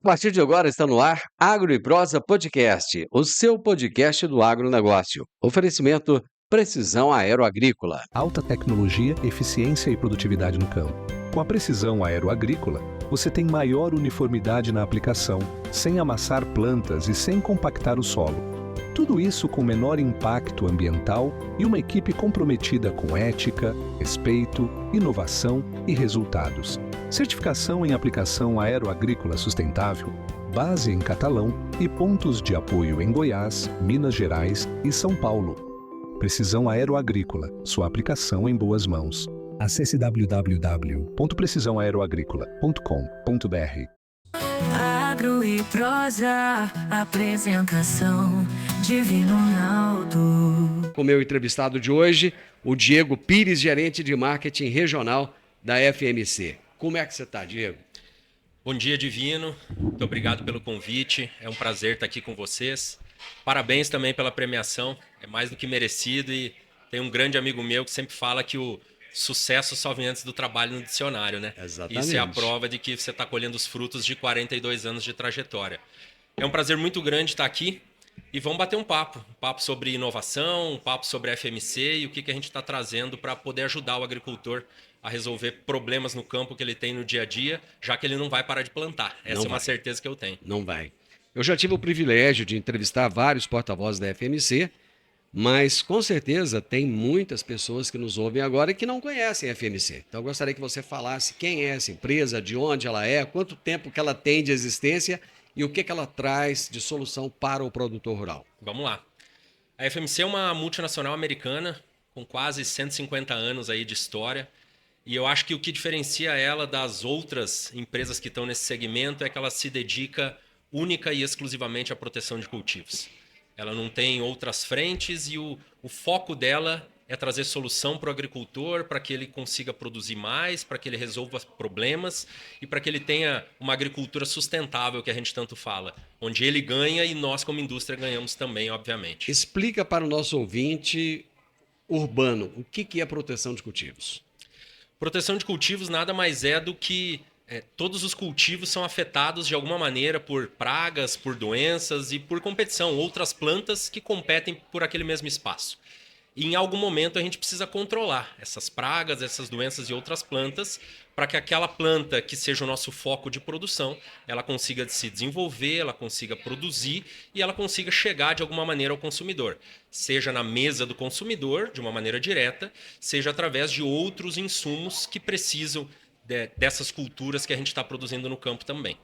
A partir de agora está no ar Agro e Prosa Podcast, o seu podcast do agronegócio. Oferecimento Precisão Aeroagrícola. Alta tecnologia, eficiência e produtividade no campo. Com a precisão aeroagrícola, você tem maior uniformidade na aplicação, sem amassar plantas e sem compactar o solo. Tudo isso com menor impacto ambiental e uma equipe comprometida com ética, respeito, inovação e resultados. Certificação em aplicação aeroagrícola sustentável, base em Catalão e pontos de apoio em Goiás, Minas Gerais e São Paulo. Precisão Aeroagrícola, sua aplicação em boas mãos. Acesse www.precisãoaeroagrícola.com.br. Agro e Prosa, apresentação Divino Ronaldo. Com o meu entrevistado de hoje, o Diego Pires, gerente de marketing regional da FMC. Como é que você está, Diego? Bom dia, Divino. Muito obrigado pelo convite. É um prazer estar aqui com vocês. Parabéns também pela premiação. É mais do que merecido e tem um grande amigo meu que sempre fala que o sucesso só vem antes do trabalho no dicionário, né? Exatamente. Isso é a prova de que você está colhendo os frutos de 42 anos de trajetória. É um prazer muito grande estar aqui e vamos bater um papo sobre inovação, um papo sobre a FMC e o que a gente está trazendo para poder ajudar o agricultor a resolver problemas no campo que ele tem no dia a dia, já que ele não vai parar de plantar. Essa é uma certeza que eu tenho. Não vai. Eu já tive o privilégio de entrevistar vários porta-vozes da FMC, mas com certeza tem muitas pessoas que nos ouvem agora e que não conhecem a FMC. Então eu gostaria que você falasse quem é essa empresa, de onde ela é, quanto tempo que ela tem de existência e o que ela traz de solução para o produtor rural. Vamos lá. A FMC é uma multinacional americana com quase 150 anos aí de história. E eu acho que o que diferencia ela das outras empresas que estão nesse segmento é que ela se dedica única e exclusivamente à proteção de cultivos. Ela não tem outras frentes e o foco dela é trazer solução para o agricultor, para que ele consiga produzir mais, para que ele resolva problemas e para que ele tenha uma agricultura sustentável, que a gente tanto fala, onde ele ganha e nós como indústria ganhamos também, obviamente. Explica para o nosso ouvinte urbano o que é proteção de cultivos. Proteção de cultivos nada mais é do que todos os cultivos são afetados de alguma maneira por pragas, por doenças e por competição, outras plantas que competem por aquele mesmo espaço. E em algum momento a gente precisa controlar essas pragas, essas doenças e outras plantas para que aquela planta que seja o nosso foco de produção, ela consiga se desenvolver, ela consiga produzir e ela consiga chegar de alguma maneira ao consumidor. Seja na mesa do consumidor, de uma maneira direta, seja através de outros insumos que precisam dessas culturas que a gente está produzindo no campo também.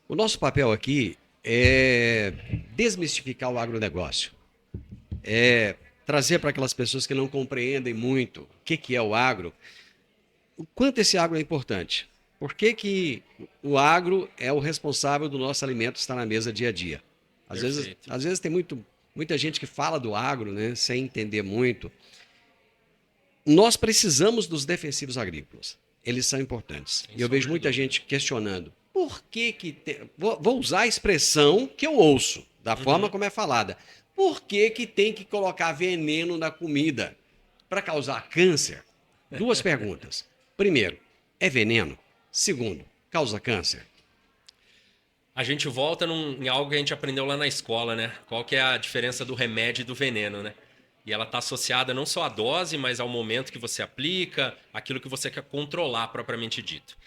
O nosso papel aqui é desmistificar o agronegócio. É trazer para aquelas pessoas que não compreendem muito o que é o agro, o quanto esse agro é importante. Por que o agro é o responsável do nosso alimento estar na mesa dia a dia? Às vezes tem muita gente que fala do agro, né, sem entender muito. Nós precisamos dos defensivos agrícolas. Eles são importantes. E eu vejo muita gente questionando. Por que Vou usar a expressão que eu ouço, da forma como é falada. Por que tem que colocar veneno na comida? Para causar câncer? Duas perguntas. Primeiro, é veneno? Segundo, causa câncer? A gente volta em algo que a gente aprendeu lá na escola, né? Qual que é a diferença do remédio e do veneno, né? E ela está associada não só à dose, mas ao momento que você aplica, aquilo que você quer controlar propriamente dito.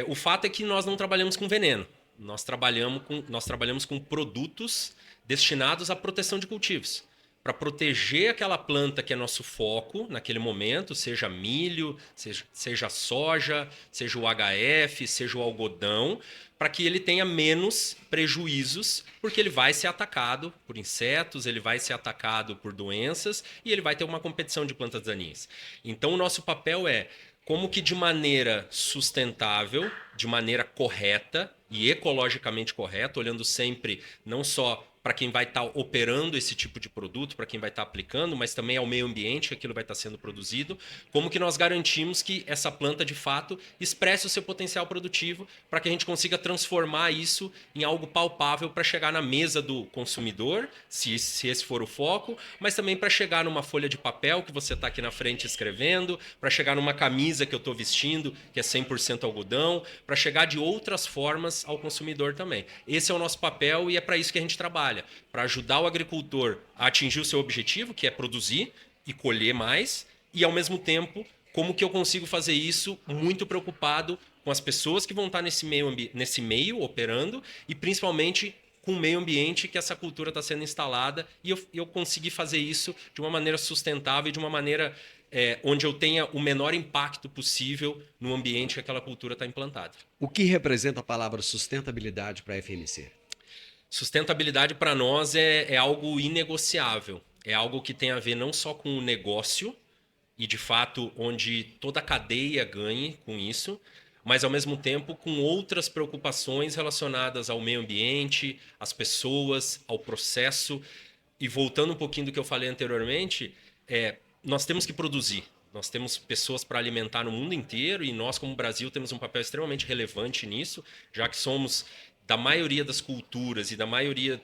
O fato é que nós não trabalhamos com veneno. Nós trabalhamos com produtos destinados à proteção de cultivos. Para proteger aquela planta que é nosso foco naquele momento, seja milho, seja soja, seja o HF, seja o algodão, para que ele tenha menos prejuízos, porque ele vai ser atacado por insetos, ele vai ser atacado por doenças e ele vai ter uma competição de plantas daninhas. Então o nosso papel é como que de maneira sustentável, de maneira correta e ecologicamente correta, olhando sempre não só para quem vai estar operando esse tipo de produto, para quem vai estar aplicando, mas também ao meio ambiente que aquilo vai estar sendo produzido. Como que nós garantimos que essa planta, de fato, expresse o seu potencial produtivo para que a gente consiga transformar isso em algo palpável para chegar na mesa do consumidor, se esse for o foco, mas também para chegar numa folha de papel que você está aqui na frente escrevendo, para chegar numa camisa que eu estou vestindo, que é 100% algodão, para chegar de outras formas ao consumidor também. Esse é o nosso papel e é para isso que a gente trabalha, para ajudar o agricultor a atingir o seu objetivo, que é produzir e colher mais, e ao mesmo tempo, como que eu consigo fazer isso muito preocupado com as pessoas que vão estar nesse meio operando e principalmente com o meio ambiente que essa cultura está sendo instalada e eu consegui fazer isso de uma maneira sustentável e de uma maneira onde eu tenha o menor impacto possível no ambiente que aquela cultura está implantada. O que representa a palavra sustentabilidade para a FMC? Sustentabilidade para nós é algo inegociável. É algo que tem a ver não só com o negócio e, de fato, onde toda a cadeia ganhe com isso, mas, ao mesmo tempo, com outras preocupações relacionadas ao meio ambiente, às pessoas, ao processo. E voltando um pouquinho do que eu falei anteriormente, nós temos que produzir. Nós temos pessoas para alimentar no mundo inteiro e nós, como Brasil, temos um papel extremamente relevante nisso, já que somos, da maioria das culturas e da maioria,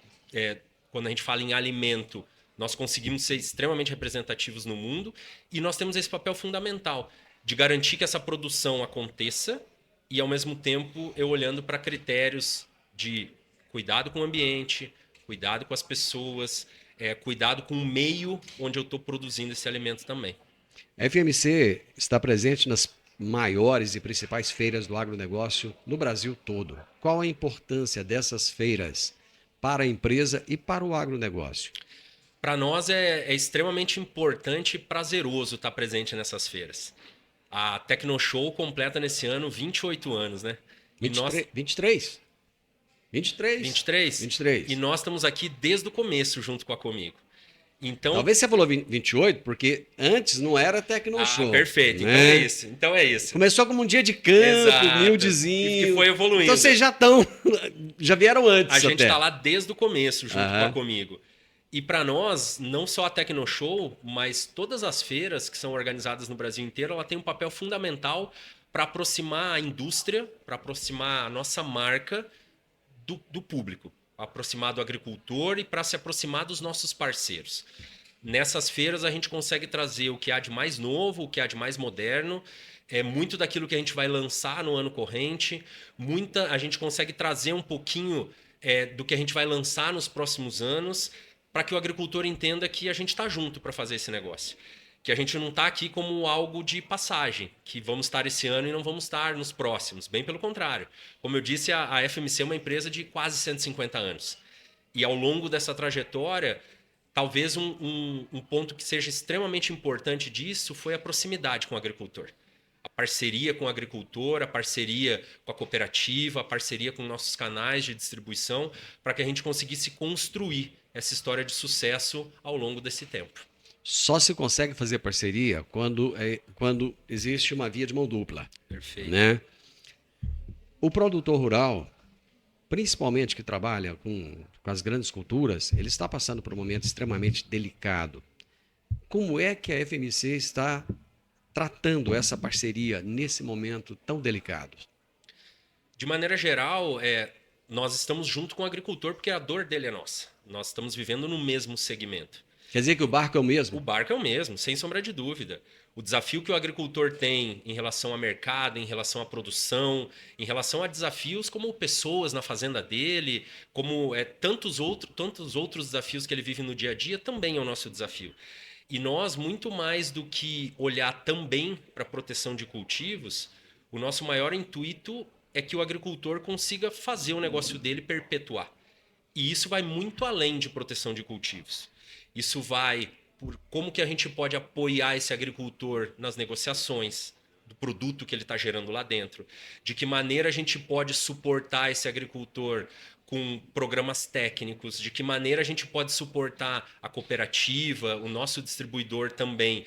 quando a gente fala em alimento, nós conseguimos ser extremamente representativos no mundo e nós temos esse papel fundamental de garantir que essa produção aconteça e, ao mesmo tempo, eu olhando para critérios de cuidado com o ambiente, cuidado com as pessoas, cuidado com o meio onde eu estou produzindo esse alimento também. A FMC está presente nas maiores e principais feiras do agronegócio no Brasil todo. Qual a importância dessas feiras para a empresa e para o agronegócio? Para nós é extremamente importante e prazeroso estar presente nessas feiras. A Tecnoshow completa nesse ano 28 anos, né? 23? 23. E nós estamos aqui desde o começo junto com a Comigo. Então, talvez você falou 28, porque antes não era Tecnoshow. Perfeito, né? Então é isso. Começou como um dia de campo, humildezinho. E foi evoluindo. Então vocês já vieram antes. A gente está lá desde o começo junto com a Comigo. E para nós, não só a Tecnoshow, mas todas as feiras que são organizadas no Brasil inteiro, ela tem um papel fundamental para aproximar a indústria, para aproximar a nossa marca do público, aproximar do agricultor e para se aproximar dos nossos parceiros. Nessas feiras a gente consegue trazer o que há de mais novo, o que há de mais moderno, muito daquilo que a gente vai lançar no ano corrente, a gente consegue trazer um pouquinho do que a gente vai lançar nos próximos anos, para que o agricultor entenda que a gente está junto para fazer esse negócio. Que a gente não está aqui como algo de passagem, que vamos estar esse ano e não vamos estar nos próximos. Bem pelo contrário. Como eu disse, a FMC é uma empresa de quase 150 anos. E ao longo dessa trajetória, talvez um ponto que seja extremamente importante disso foi a proximidade com o agricultor. A parceria com o agricultor, a parceria com a cooperativa, a parceria com nossos canais de distribuição, para que a gente conseguisse construir essa história de sucesso ao longo desse tempo. Só se consegue fazer parceria quando existe uma via de mão dupla. Perfeito. Né? O produtor rural, principalmente que trabalha com as grandes culturas, ele está passando por um momento extremamente delicado. Como é que a FMC está tratando essa parceria nesse momento tão delicado? De maneira geral, nós estamos junto com o agricultor porque a dor dele é nossa. Nós estamos vivendo no mesmo segmento. Quer dizer que o barco é o mesmo? O barco é o mesmo, sem sombra de dúvida. O desafio que o agricultor tem em relação ao mercado, em relação à produção, em relação a desafios como pessoas na fazenda dele, como tantos outros desafios que ele vive no dia a dia, também é o nosso desafio. E nós, muito mais do que olhar também para a proteção de cultivos, o nosso maior intuito é que o agricultor consiga fazer o negócio dele perpetuar. E isso vai muito além de proteção de cultivos. Isso vai por como que a gente pode apoiar esse agricultor nas negociações do produto que ele está gerando lá dentro. De que maneira a gente pode suportar esse agricultor com programas técnicos, de que maneira a gente pode suportar a cooperativa, o nosso distribuidor também,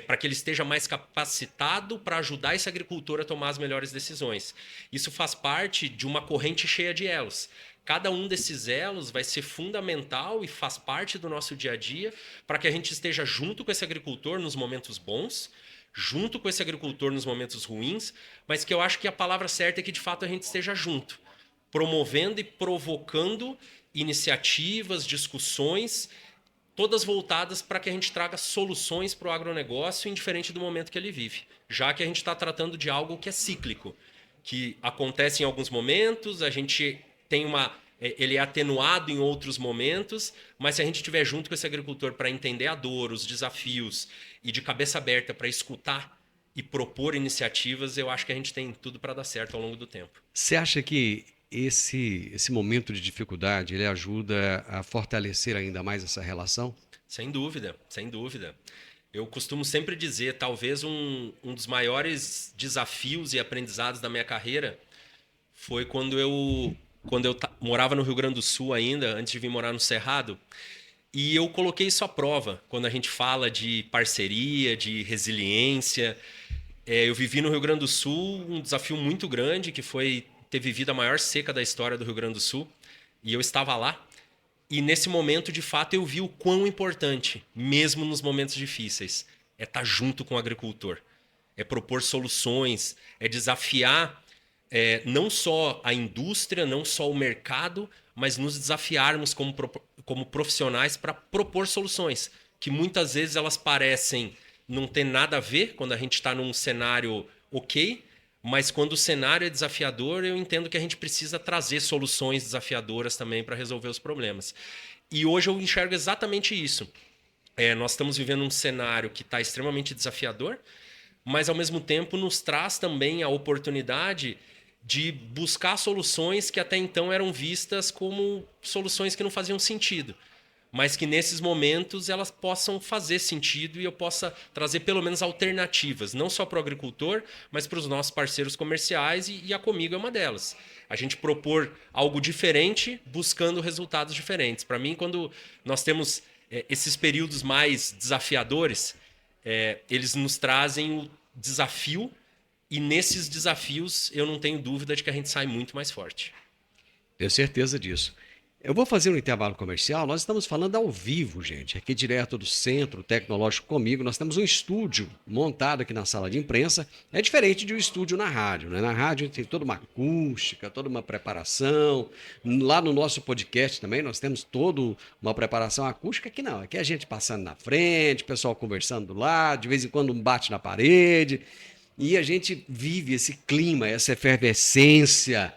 para que ele esteja mais capacitado para ajudar esse agricultor a tomar as melhores decisões. Isso faz parte de uma corrente cheia de elos. Cada um desses elos vai ser fundamental e faz parte do nosso dia a dia para que a gente esteja junto com esse agricultor nos momentos bons, junto com esse agricultor nos momentos ruins, mas que eu acho que a palavra certa é que de fato a gente esteja junto, promovendo e provocando iniciativas, discussões, todas voltadas para que a gente traga soluções para o agronegócio, indiferente do momento que ele vive, já que a gente está tratando de algo que é cíclico, que acontece em alguns momentos, a gente tem ele é atenuado em outros momentos, mas se a gente estiver junto com esse agricultor para entender a dor, os desafios e de cabeça aberta para escutar e propor iniciativas, eu acho que a gente tem tudo para dar certo ao longo do tempo. Você acha que esse momento de dificuldade ele ajuda a fortalecer ainda mais essa relação? Sem dúvida, sem dúvida. Eu costumo sempre dizer, talvez um dos maiores desafios e aprendizados da minha carreira foi quando eu morava no Rio Grande do Sul ainda, antes de vir morar no Cerrado, e eu coloquei isso à prova, quando a gente fala de parceria, de resiliência. Eu vivi no Rio Grande do Sul um desafio muito grande, que foi ter vivido a maior seca da história do Rio Grande do Sul, e eu estava lá. E nesse momento, de fato, eu vi o quão importante, mesmo nos momentos difíceis, é estar junto com o agricultor, é propor soluções, é desafiar não só a indústria, não só o mercado, mas nos desafiarmos como profissionais para propor soluções, que muitas vezes elas parecem não ter nada a ver quando a gente está num cenário ok, mas quando o cenário é desafiador, eu entendo que a gente precisa trazer soluções desafiadoras também para resolver os problemas. E hoje eu enxergo exatamente isso. Nós estamos vivendo um cenário que está extremamente desafiador, mas ao mesmo tempo nos traz também a oportunidade de buscar soluções que até então eram vistas como soluções que não faziam sentido, mas que nesses momentos elas possam fazer sentido e eu possa trazer pelo menos alternativas, não só para o agricultor, mas para os nossos parceiros comerciais, e a Comigo é uma delas. A gente propor algo diferente, buscando resultados diferentes. Para mim, quando nós temos esses períodos mais desafiadores, eles nos trazem o desafio, e nesses desafios eu não tenho dúvida de que a gente sai muito mais forte. Tenho certeza disso. Eu vou fazer um intervalo comercial. Nós estamos falando ao vivo, gente, aqui direto do Centro Tecnológico Comigo. Nós temos um estúdio montado aqui na sala de imprensa. É diferente de um estúdio na rádio, né? Na rádio tem toda uma acústica, toda uma preparação. Lá no nosso podcast também nós temos toda uma preparação acústica. Aqui não, aqui é a gente passando na frente, o pessoal conversando do lado, de vez em quando um bate na parede. E a gente vive esse clima, essa efervescência,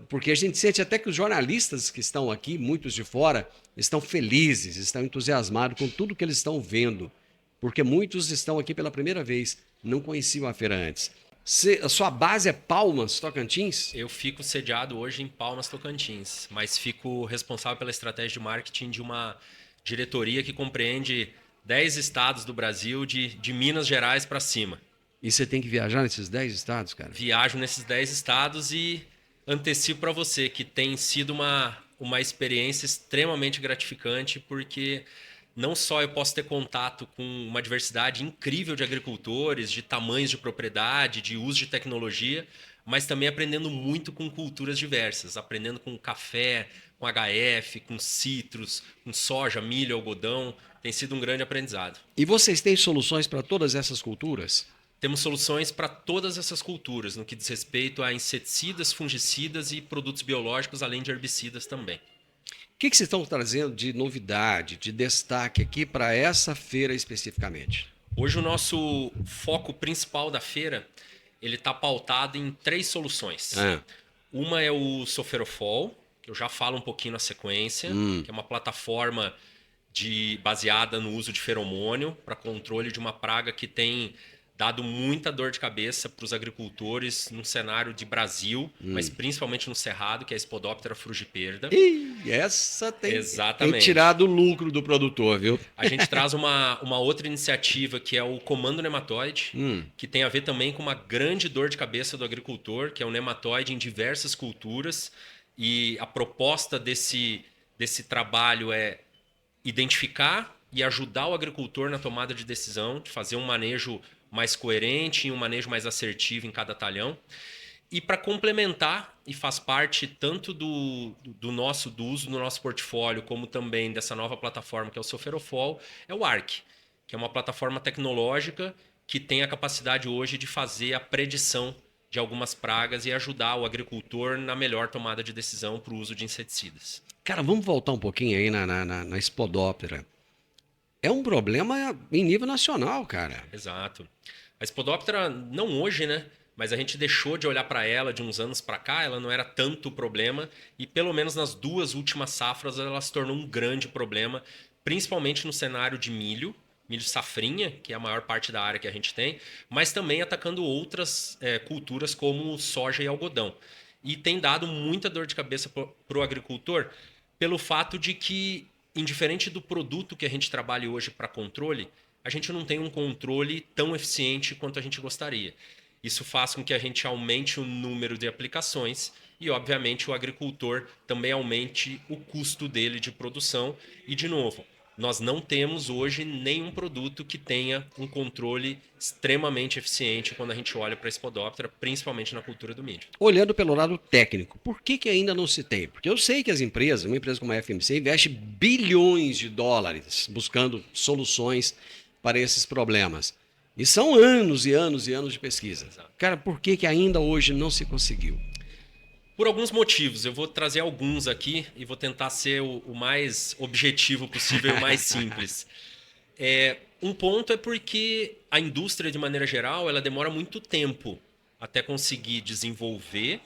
porque a gente sente até que os jornalistas que estão aqui, muitos de fora, estão felizes, estão entusiasmados com tudo que eles estão vendo, porque muitos estão aqui pela primeira vez, não conheciam a feira antes. A sua base é Palmas, Tocantins? Eu fico sediado hoje em Palmas, Tocantins, mas fico responsável pela estratégia de marketing de uma diretoria que compreende 10 estados do Brasil, de Minas Gerais para cima. E você tem que viajar nesses 10 estados, cara? Viajo nesses 10 estados e antecipo para você que tem sido uma experiência extremamente gratificante, porque não só eu posso ter contato com uma diversidade incrível de agricultores, de tamanhos de propriedade, de uso de tecnologia, mas também aprendendo muito com culturas diversas, aprendendo com café, com HF, com citros, com soja, milho, algodão. Tem sido um grande aprendizado. E vocês têm soluções para todas essas culturas? Temos soluções para todas essas culturas, no que diz respeito a inseticidas, fungicidas e produtos biológicos, além de herbicidas também. O que vocês estão trazendo de novidade, de destaque aqui para essa feira especificamente? Hoje o nosso foco principal da feira ele está pautado em 3 soluções. Uma é o Soferofol, que eu já falo um pouquinho na sequência, que é uma plataforma baseada no uso de feromônio para controle de uma praga que tem dado muita dor de cabeça para os agricultores no cenário de Brasil, mas principalmente no Cerrado, que é a Spodoptera frugiperda. E essa tem tirado o lucro do produtor, viu? A gente traz uma outra iniciativa que é o Comando Nematóide, que tem a ver também com uma grande dor de cabeça do agricultor, que é o nematóide em diversas culturas. E a proposta desse trabalho é identificar e ajudar o agricultor na tomada de decisão, de fazer um manejo mais coerente e um manejo mais assertivo em cada talhão. E para complementar, e faz parte tanto do uso do nosso portfólio, como também dessa nova plataforma que é o Soferofol, é o Arc, que é uma plataforma tecnológica que tem a capacidade hoje de fazer a predição de algumas pragas e ajudar o agricultor na melhor tomada de decisão para o uso de inseticidas. Cara, vamos voltar um pouquinho aí na Spodoptera. É um problema em nível nacional, cara. Exato. A Spodoptera, não hoje, né? Mas a gente deixou de olhar para ela de uns anos para cá, ela não era tanto problema e pelo menos nas 2 últimas safras ela se tornou um grande problema, principalmente no cenário de milho safrinha, que é a maior parte da área que a gente tem, mas também atacando outras culturas como soja e algodão. E tem dado muita dor de cabeça para o agricultor pelo fato de que, indiferente do produto que a gente trabalha hoje para controle, a gente não tem um controle tão eficiente quanto a gente gostaria. Isso faz com que a gente aumente o número de aplicações e, obviamente, o agricultor também aumente o custo dele de produção. E, de novo, nós não temos hoje nenhum produto que tenha um controle extremamente eficiente quando a gente olha para a Spodoptera, principalmente na cultura do milho. Olhando pelo lado técnico, por que ainda não se tem? Porque eu sei que as empresas, uma empresa como a FMC, investe bilhões de dólares buscando soluções para esses problemas. E são anos e anos e anos de pesquisa. Exato. Cara, por que ainda hoje não se conseguiu? Por alguns motivos. Eu vou trazer alguns aqui e vou tentar ser o mais objetivo possível e o mais simples. Um ponto é porque a indústria, de maneira geral, ela demora muito tempo até conseguir desenvolver,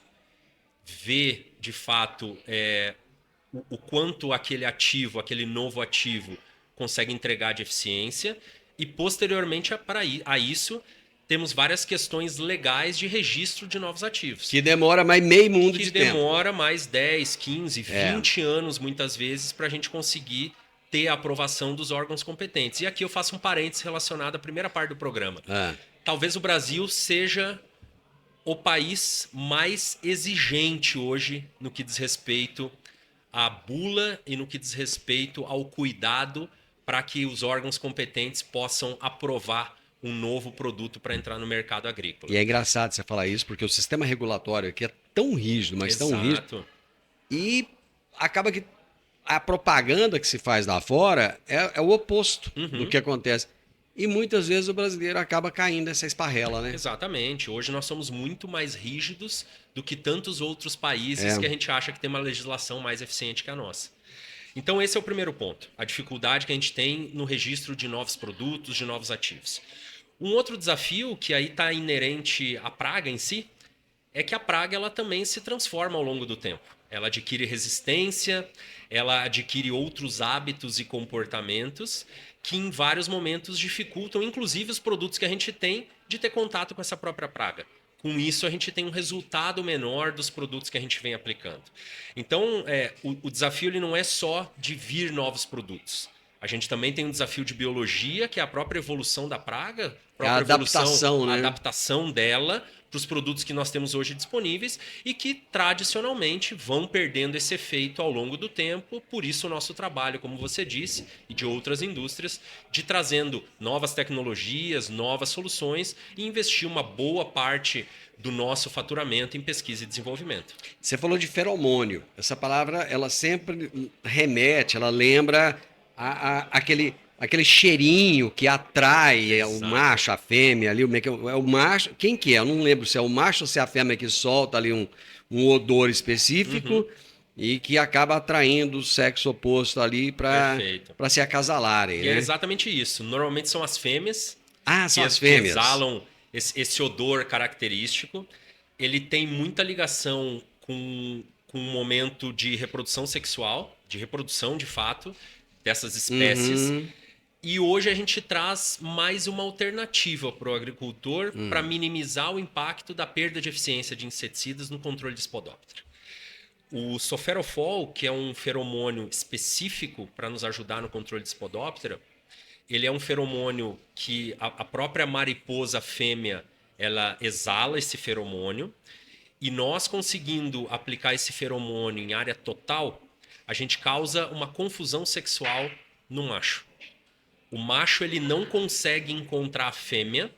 ver, de fato, o quanto aquele ativo, aquele novo ativo, consegue entregar de eficiência. E, posteriormente a isso, temos várias questões legais de registro de novos ativos. Que demora mais meio mundo de tempo. Que demora mais 10, 15, 20 anos, muitas vezes, para a gente conseguir ter a aprovação dos órgãos competentes. E aqui eu faço um parênteses relacionado à primeira parte do programa. Talvez o Brasil seja o país mais exigente hoje no que diz respeito à bula e no que diz respeito ao cuidado para que os órgãos competentes possam aprovar um novo produto para entrar no mercado agrícola. E é engraçado você falar isso, porque o sistema regulatório aqui é tão rígido, mas tão rígido. E acaba que a propaganda que se faz lá fora é o oposto do que acontece. E muitas vezes o brasileiro acaba caindo nessa esparrela, né? Exatamente. Hoje nós somos muito mais rígidos do que tantos outros países que a gente acha que tem uma legislação mais eficiente que a nossa. Então esse é o primeiro ponto, a dificuldade que a gente tem no registro de novos produtos, de novos ativos. Um outro desafio que aí está inerente à praga em si, é que a praga ela também se transforma ao longo do tempo. Ela adquire resistência, ela adquire outros hábitos e comportamentos que em vários momentos dificultam, inclusive, os produtos que a gente tem de ter contato com essa própria praga. Com isso, a gente tem um resultado menor dos produtos que a gente vem aplicando. Então, o desafio ele não é só de vir novos produtos. A gente também tem um desafio de biologia, que é a própria evolução da praga, a adaptação dela para os produtos que nós temos hoje disponíveis e que, tradicionalmente, vão perdendo esse efeito ao longo do tempo. Por isso, o nosso trabalho, como você disse, e de outras indústrias, de trazendo novas tecnologias, novas soluções e investir uma boa parte do nosso faturamento em pesquisa e desenvolvimento. Você falou de feromônio. Essa palavra, ela sempre remete, ela lembra aquele cheirinho que atrai o macho, a fêmea ali, é o macho, quem que é? Eu não lembro se é o macho ou se é a fêmea que solta ali um odor específico e que acaba atraindo o sexo oposto ali para se acasalarem. E né? É exatamente isso. Normalmente são as fêmeas são as fêmeas. Que exalam esse odor característico. Ele tem muita ligação com um momento de reprodução sexual, de reprodução de fato, dessas espécies. E hoje a gente traz mais uma alternativa para o agricultor para minimizar o impacto da perda de eficiência de inseticidas no controle de Spodoptera. O Soferofol, que é um feromônio específico para nos ajudar no controle de Spodoptera, ele é um feromônio que a própria mariposa fêmea ela exala esse feromônio e nós conseguindo aplicar esse feromônio em área total, a gente causa uma confusão sexual no macho. O macho ele não consegue encontrar a fêmea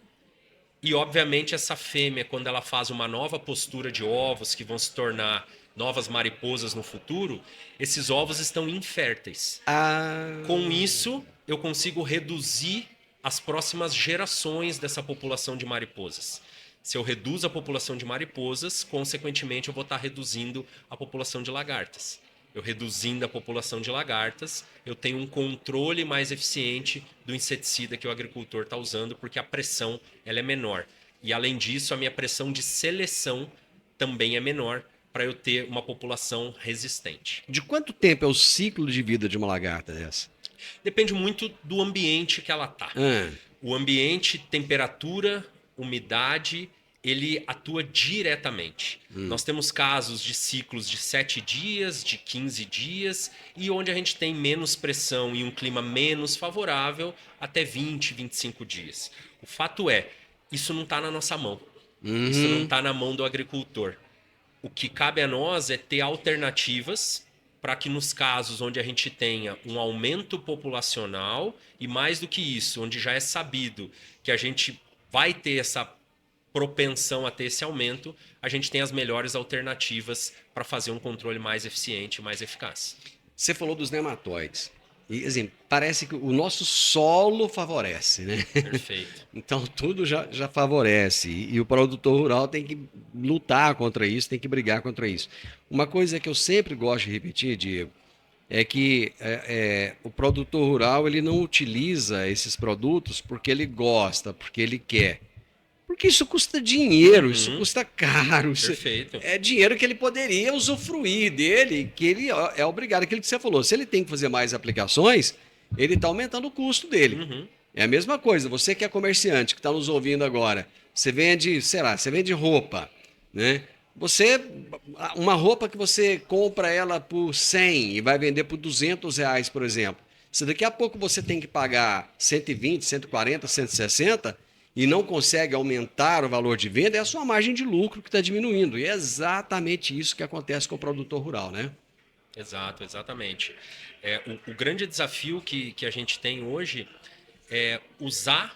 E, obviamente, essa fêmea, quando ela faz uma nova postura de ovos, que vão se tornar novas mariposas no futuro, esses ovos estão inférteis. Ah, Com isso, eu consigo reduzir as próximas gerações dessa população de mariposas. Se eu reduzo a população de mariposas, consequentemente, eu vou estar reduzindo a população de lagartas. Eu reduzindo a população de lagartas, eu tenho um controle mais eficiente do inseticida que o agricultor está usando, porque a pressão ela é menor. E, além disso, a minha pressão de seleção também é menor para eu ter uma população resistente. de quanto tempo é o ciclo de vida de uma lagarta dessa? Depende muito do ambiente que ela está. Ah, O ambiente, temperatura, umidade, ele atua diretamente. Nós temos casos de ciclos de 7 dias, de 15 dias, e onde a gente tem menos pressão e um clima menos favorável, até 20, 25 dias. O fato é, isso não está na nossa mão. Isso não está na mão do agricultor. O que cabe a nós é ter alternativas para que nos casos onde a gente tenha um aumento populacional e, mais do que isso, onde já é sabido que a gente vai ter essa propensão a ter esse aumento, a gente tem as melhores alternativas para fazer um controle mais eficiente e mais eficaz. você falou dos nematóides. E, assim, parece que o nosso solo favorece, né? Perfeito. Então, tudo já favorece. E o produtor rural tem que lutar contra isso, tem que brigar contra isso. Uma coisa que eu sempre gosto de repetir, Diego, é que o produtor rural ele não utiliza esses produtos porque ele gosta, porque ele quer. Porque isso custa dinheiro, isso custa caro. Perfeito. É dinheiro que ele poderia usufruir dele, que ele é obrigado, aquilo que você falou. Se ele tem que fazer mais aplicações, ele está aumentando o custo dele. É a mesma coisa, você que é comerciante, que está nos ouvindo agora, você vende, sei lá, você vende roupa, né? Uma roupa que você compra ela por 100 e vai vender por R$ 200, por exemplo. Se daqui a pouco você tem que pagar 120, 140, 160 e não consegue aumentar o valor de venda, é a sua margem de lucro que está diminuindo. E é exatamente isso que acontece com o produtor rural, né? Exato, exatamente. O grande desafio que a gente tem hoje é usar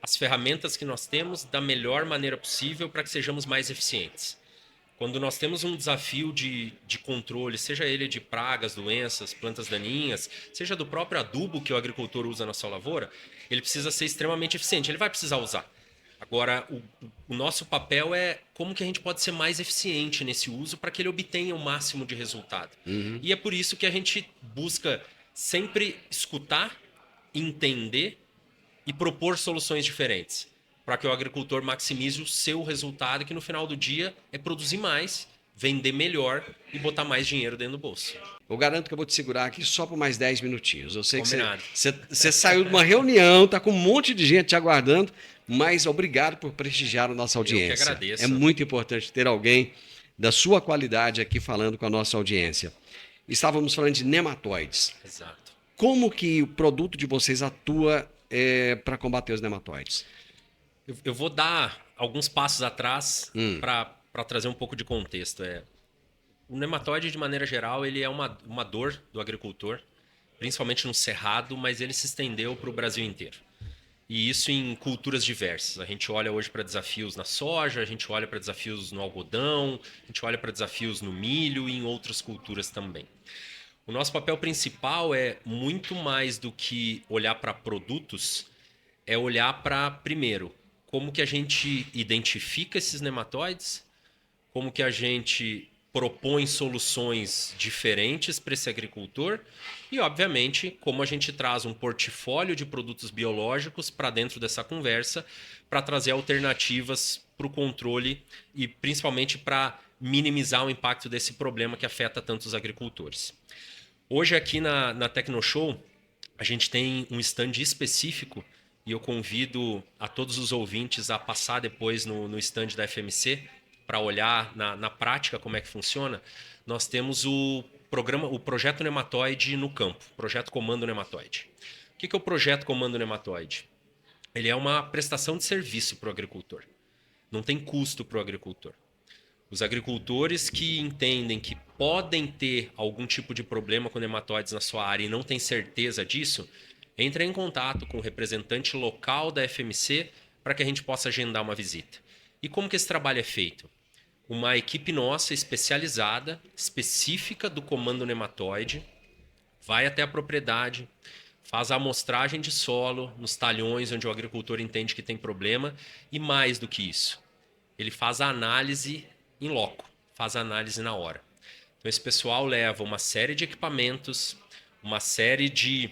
as ferramentas que nós temos da melhor maneira possível para que sejamos mais eficientes. Quando nós temos um desafio de controle, seja ele de pragas, doenças, plantas daninhas, seja do próprio adubo que o agricultor usa na sua lavoura, ele precisa ser extremamente eficiente, ele vai precisar usar. Agora, o nosso papel é como que a gente pode ser mais eficiente nesse uso para que ele obtenha o máximo de resultado. E é por isso que a gente busca sempre escutar, entender e propor soluções diferentes, para que o agricultor maximize o seu resultado, que no final do dia é produzir mais, vender melhor e botar mais dinheiro dentro do bolso. Eu garanto que eu vou te segurar aqui só por mais 10 minutinhos. Eu sei Combinado. que você saiu de uma reunião, tá com um monte de gente te aguardando, mas obrigado por prestigiar a nossa audiência. Eu que agradeço. É muito importante ter alguém da sua qualidade aqui falando com a nossa audiência. Estávamos falando de nematóides. Exato. Como que o produto de vocês atua para combater os nematóides? Eu vou dar alguns passos atrás para trazer um pouco de contexto. O nematóide, de maneira geral, ele é uma dor do agricultor, principalmente no cerrado, mas ele se estendeu para o Brasil inteiro. E isso em culturas diversas. A gente olha hoje para desafios na soja, a gente olha para desafios no algodão, a gente olha para desafios no milho e em outras culturas também. O nosso papel principal é muito mais do que olhar para produtos, é olhar para, primeiro, como que a gente identifica esses nematóides, como que a gente propõe soluções diferentes para esse agricultor e, obviamente, como a gente traz um portfólio de produtos biológicos para dentro dessa conversa para trazer alternativas para o controle e, principalmente, para minimizar o impacto desse problema que afeta tantos agricultores. Hoje, aqui na TecnoShow, a gente tem um stand específico e eu convido a todos os ouvintes a passar depois no stand da FMC para olhar na prática como é que funciona. Nós temos o Projeto Nematóide no campo, Projeto Comando Nematóide. O que é o Projeto Comando Nematóide? Ele é uma prestação de serviço para o agricultor. Não tem custo para o agricultor. Os agricultores que entendem que podem ter algum tipo de problema com nematóides na sua área e não têm certeza disso, entrem em contato com o representante local da FMC para que a gente possa agendar uma visita. E como que esse trabalho é feito? Uma equipe nossa especializada, específica do comando nematóide, vai até a propriedade, faz a amostragem de solo nos talhões onde o agricultor entende que tem problema e mais do que isso, ele faz a análise in loco, faz a análise na hora. Então esse pessoal leva uma série de equipamentos, uma série de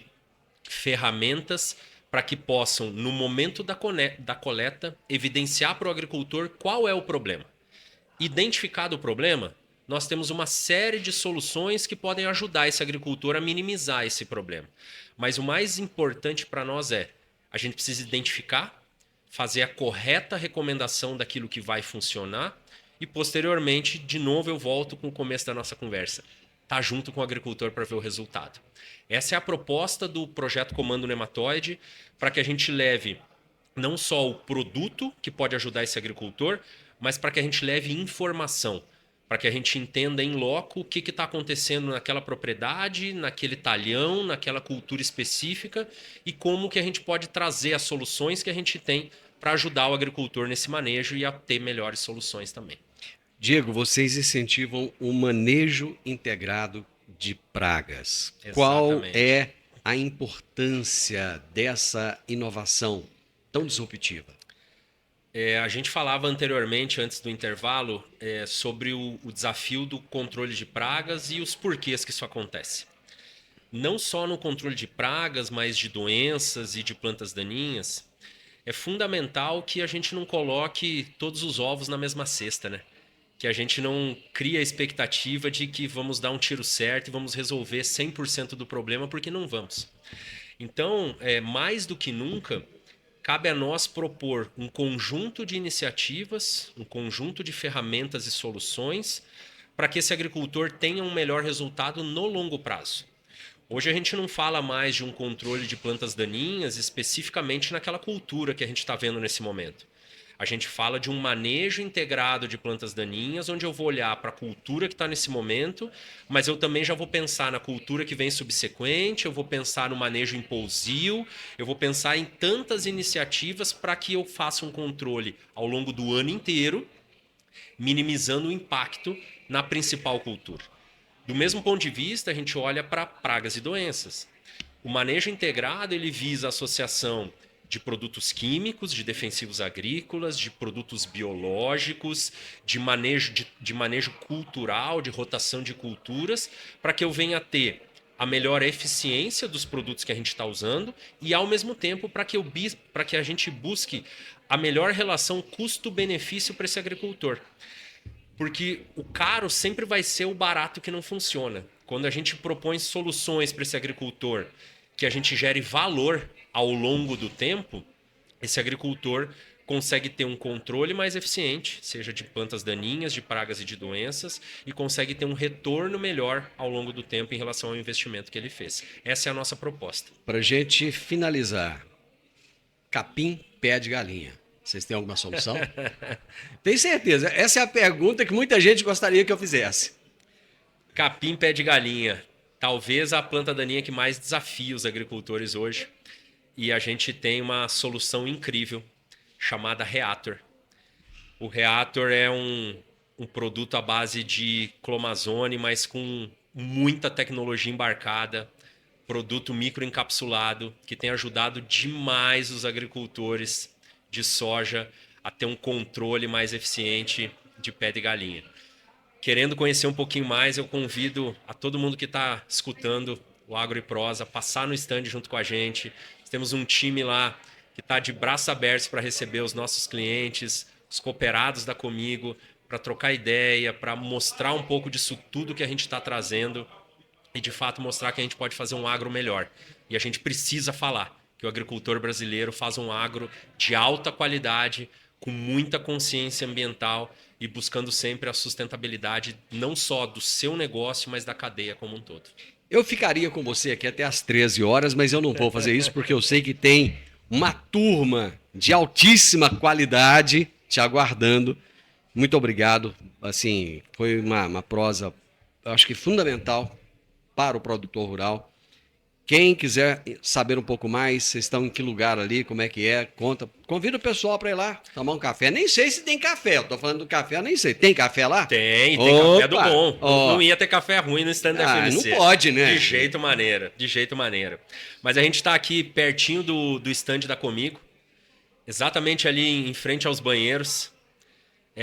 ferramentas para que possam, no momento da coleta, evidenciar para o agricultor qual é o problema. Identificado o problema, nós temos uma série de soluções que podem ajudar esse agricultor a minimizar esse problema. Mas o mais importante para nós a gente precisa identificar, fazer a correta recomendação daquilo que vai funcionar e, posteriormente, de novo eu volto com o começo da nossa conversa. Tá junto com o agricultor para ver o resultado. Essa é a proposta do projeto Comando Nematóide, para que a gente leve não só o produto que pode ajudar esse agricultor, mas para que a gente leve informação, para que a gente entenda em loco o que está acontecendo naquela propriedade, naquele talhão, naquela cultura específica e como que a gente pode trazer as soluções que a gente tem para ajudar o agricultor nesse manejo e a ter melhores soluções também. Diego, vocês incentivam o manejo integrado de pragas. Exatamente. Qual é a importância dessa inovação tão disruptiva? A gente falava anteriormente, antes do intervalo, sobre o desafio do controle de pragas e os porquês que isso acontece. Não só no controle de pragas, mas de doenças e de plantas daninhas, é fundamental que a gente não coloque todos os ovos na mesma cesta, né? Que a gente não crie a expectativa de que vamos dar um tiro certo e vamos resolver 100% do problema, porque não vamos. Então, mais do que nunca, cabe a nós propor um conjunto de iniciativas, um conjunto de ferramentas e soluções para que esse agricultor tenha um melhor resultado no longo prazo. Hoje a gente não fala mais de um controle de plantas daninhas especificamente naquela cultura que a gente está vendo nesse momento. A gente fala de um manejo integrado de plantas daninhas, onde eu vou olhar para a cultura que está nesse momento, mas eu também já vou pensar na cultura que vem subsequente, eu vou pensar no manejo em pousio, eu vou pensar em tantas iniciativas para que eu faça um controle ao longo do ano inteiro, minimizando o impacto na principal cultura. Do mesmo ponto de vista, a gente olha para pragas e doenças. O manejo integrado ele visa a associação de produtos químicos, de defensivos agrícolas, de produtos biológicos, de manejo cultural, de rotação de culturas, para que eu venha a ter a melhor eficiência dos produtos que a gente está usando e, ao mesmo tempo, para que a gente busque a melhor relação custo-benefício para esse agricultor. Porque o caro sempre vai ser o barato que não funciona. Quando a gente propõe soluções para esse agricultor, que a gente gere valor ao longo do tempo, esse agricultor consegue ter um controle mais eficiente, seja de plantas daninhas, de pragas e de doenças, e consegue ter um retorno melhor ao longo do tempo em relação ao investimento que ele fez. Essa é a nossa proposta. Para a gente finalizar, capim, pé de galinha. Vocês têm alguma solução? Tenho certeza. Essa é a pergunta que muita gente gostaria que eu fizesse. Capim, pé de galinha. Talvez a planta daninha que mais desafia os agricultores hoje. E a gente tem uma solução incrível chamada Reator. O Reator é um produto à base de clomazone, mas com muita tecnologia embarcada, produto microencapsulado, que tem ajudado demais os agricultores de soja a ter um controle mais eficiente de pé de galinha. Querendo conhecer um pouquinho mais, eu convido a todo mundo que está escutando o Agro e Prosa a passar no stand junto com a gente. Temos um time lá que está de braços abertos para receber os nossos clientes, os cooperados da Comigo, para trocar ideia, para mostrar um pouco disso tudo que a gente está trazendo e, de fato, mostrar que a gente pode fazer um agro melhor. E a gente precisa falar que o agricultor brasileiro faz um agro de alta qualidade, com muita consciência ambiental e buscando sempre a sustentabilidade não só do seu negócio, mas da cadeia como um todo. Eu ficaria com você aqui até às 13 horas, mas eu não vou fazer isso porque eu sei que tem uma turma de altíssima qualidade te aguardando. Muito obrigado. Assim, foi uma prosa, eu acho que fundamental para o produtor rural. Quem quiser saber um pouco mais, vocês estão em que lugar ali, como é que é, conta. Convida o pessoal para ir lá, tomar um café. Nem sei se tem café, eu tô falando do café, eu nem sei. Tem café lá? Tem Opa! café do bom. Ó. Não ia ter café ruim no stand da FMC. Não pode, né? De jeito maneiro. Mas a gente tá aqui pertinho do stand da Comigo, exatamente ali em frente aos banheiros.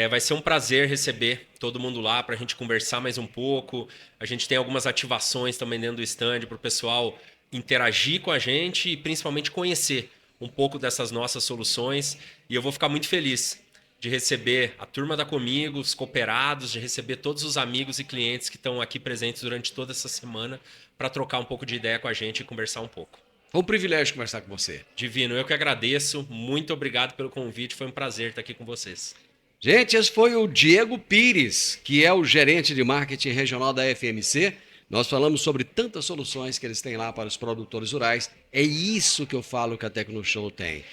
Vai ser um prazer receber todo mundo lá para a gente conversar mais um pouco. A gente tem algumas ativações também dentro do stand para o pessoal interagir com a gente e principalmente conhecer um pouco dessas nossas soluções. E eu vou ficar muito feliz de receber a turma da Comigo, os cooperados, de receber todos os amigos e clientes que estão aqui presentes durante toda essa semana para trocar um pouco de ideia com a gente e conversar um pouco. Foi um privilégio conversar com você. Divino, eu que agradeço. Muito obrigado pelo convite. Foi um prazer estar aqui com vocês. Gente, esse foi o Diego Pires, que é o gerente de marketing regional da FMC. Nós falamos sobre tantas soluções que eles têm lá para os produtores rurais. É isso que eu falo que a TecnoShow tem.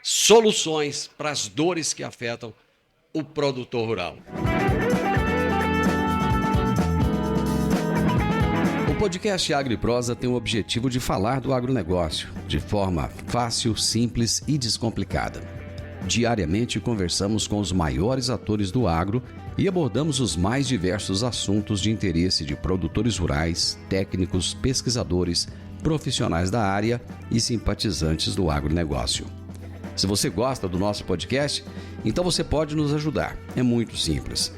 Soluções para as dores que afetam o produtor rural. O podcast Agro e Prosa tem o objetivo de falar do agronegócio de forma fácil, simples e descomplicada. Diariamente conversamos com os maiores atores do agro e abordamos os mais diversos assuntos de interesse de produtores rurais, técnicos, pesquisadores, profissionais da área e simpatizantes do agronegócio. Se você gosta do nosso podcast, então você pode nos ajudar. É muito simples.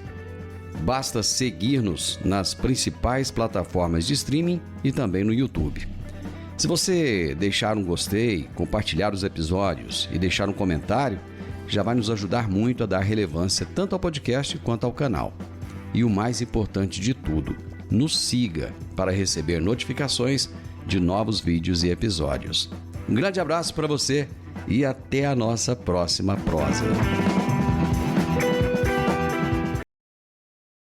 Basta seguir-nos nas principais plataformas de streaming e também no YouTube. Se você deixar um gostei, compartilhar os episódios e deixar um comentário, já vai nos ajudar muito a dar relevância tanto ao podcast quanto ao canal. E o mais importante de tudo, nos siga para receber notificações de novos vídeos e episódios. Um grande abraço para você e até a nossa próxima prosa.